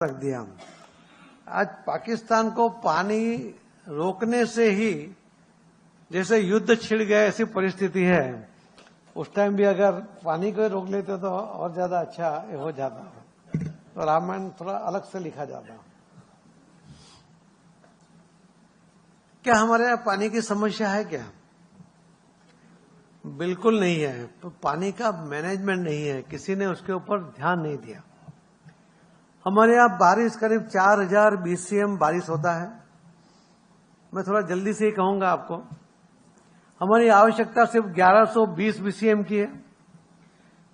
रख दिया। आज पाकिस्तान को पानी रोकने से ही जैसे युद्ध छिड़ गए ऐसी परिस्थिति है। उस टाइम भी अगर पानी को रोक लेते तो और ज्यादा अच्छा हो जाता, तो रामायण थोड़ा अलग से लिखा जाता। क्या हमारे यहाँ पानी की समस्या है क्या? बिल्कुल नहीं है। तो पानी का मैनेजमेंट नहीं है, किसी ने उसके ऊपर ध्यान नहीं दिया। हमारे यहाँ बारिश करीब 4000 BCM बारिश होता है। मैं थोड़ा जल्दी से ही कहूंगा आपको। हमारी आवश्यकता सिर्फ 1120 BCM की है।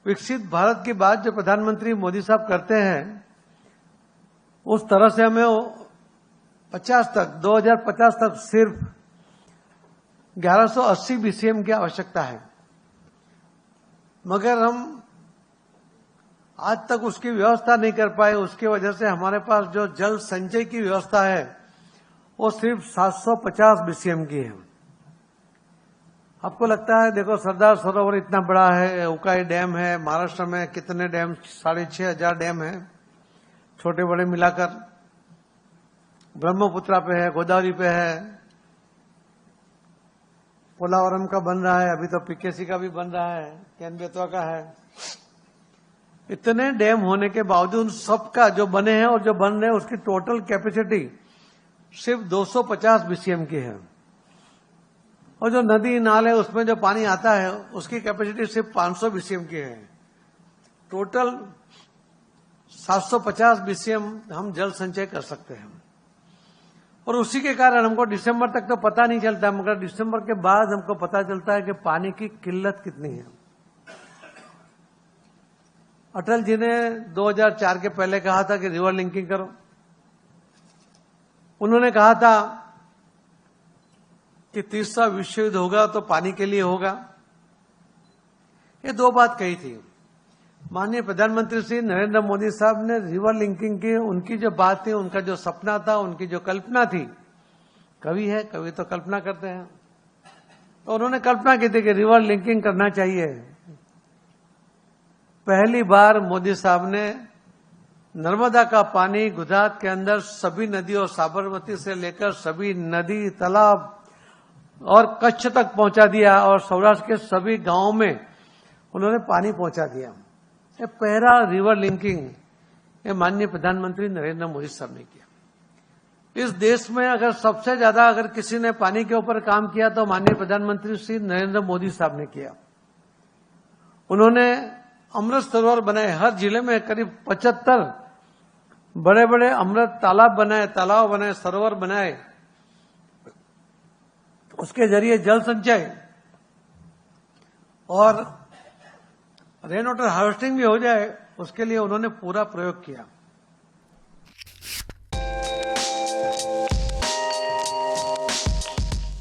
विकसित भारत की बात जो प्रधानमंत्री मोदी साहब करते हैं, उस तरह से हमें 2050 तक सिर्फ 1180 BCM की आवश्यकता है। मगर हम आज तक उसकी व्यवस्था नहीं कर पाए। उसकी वजह से हमारे पास जो जल संचय की व्यवस्था है वो सिर्फ 750 BCM की है। आपको लगता है, देखो सरदार सरोवर इतना बड़ा है, उकाई डैम है, महाराष्ट्र में कितने डैम, 6500 डैम है छोटे बड़े मिलाकर, ब्रह्मपुत्रा पे है, गोदावरी पे है, पोलावरम का बन रहा है, अभी तो पीकेसी का भी बन रहा है, केन बेतवा का है। इतने डैम होने के बावजूद सबका जो बने हैं और जो बन रहे हैं उसकी टोटल कैपेसिटी सिर्फ 250 BCM की है। और जो नदी नाले उसमें जो पानी आता है उसकी कैपेसिटी सिर्फ 500 BCM की है। टोटल 750 BCM हम जल संचय कर सकते हैं। और उसी के कारण हमको दिसंबर तक तो पता नहीं चलता, मगर दिसंबर के बाद हमको पता चलता है कि पानी की किल्लत कितनी है। अटल जी ने 2004 के पहले कहा था कि रिवर लिंकिंग करो। उन्होंने कहा था कि तीसरा विश्व युद्ध होगा तो पानी के लिए होगा। ये दो बात कही थी। माननीय प्रधानमंत्री श्री नरेंद्र मोदी साहब ने रिवर लिंकिंग की, उनकी जो बात थी, उनका जो सपना था, उनकी जो कल्पना थी, कवि है, कवि तो कल्पना करते हैं, तो उन्होंने कल्पना की थी कि रिवर लिंकिंग करना चाहिए। पहली बार मोदी साहब ने नर्मदा का पानी गुजरात के अंदर सभी नदियों, साबरमती से लेकर सभी नदी, तालाब और कच्छ तक पहुंचा दिया, और सौराष्ट्र के सभी गांवों में उन्होंने पानी पहुंचा दिया। ये पहला रिवर लिंकिंग ये माननीय प्रधानमंत्री नरेंद्र मोदी साहब ने किया। इस देश में अगर सबसे ज्यादा अगर किसी ने पानी के ऊपर काम किया तो माननीय प्रधानमंत्री श्री नरेंद्र मोदी साहब ने किया। उन्होंने अमृत सरोवर बनाए, हर जिले में करीब 75 बड़े बड़े अमृत तालाब बनाए, तालाब बनाए, सरोवर बनाए। उसके जरिए जल संचय और रेन वाटर हार्वेस्टिंग भी हो जाए, उसके लिए उन्होंने पूरा प्रयोग किया।